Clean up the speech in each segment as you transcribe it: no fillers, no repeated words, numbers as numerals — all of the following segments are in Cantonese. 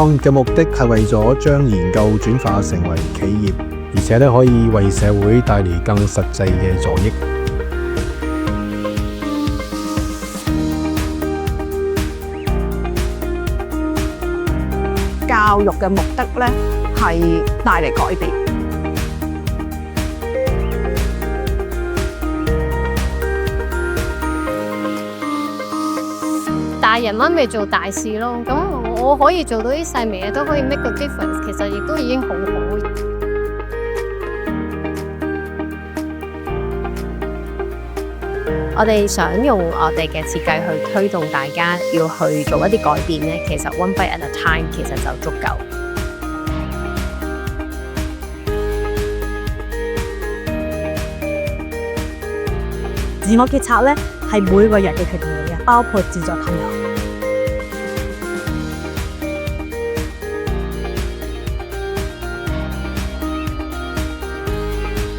創業嘅目的係為咗將研究轉化成為企業，而且可以為社會帶嚟更實際嘅助益。教育嘅目的咧係帶嚟改變。大人蚊咪做大事咯，咁我可以做到啲細微嘢都可以 make 個 difference， 其實亦都已經好好。我哋想用我哋嘅設計去推動大家要去做一啲改變咧，其實 one bite at a time 其實就足夠。自我決策咧係每個人嘅決定嚟嘅，包括自作朋友。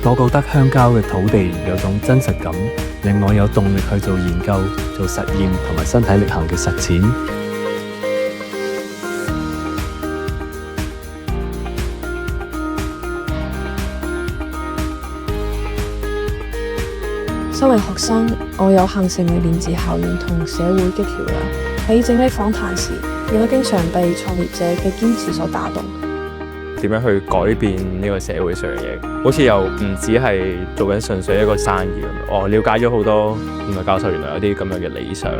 我覺得鄉郊嘅土地有種真實感，令我有動力去做研究、做實驗同埋身體力行嘅實踐。身為學生，我有幸成為連接校園同社會嘅橋梁。喺整理訪談時，亦都經常被創業者嘅堅持所打動。點樣去改變呢個社會上嘅嘢？好似又唔只係做緊純粹一個生意咁。我了解咗好多，原來教授原來有啲咁樣嘅理想。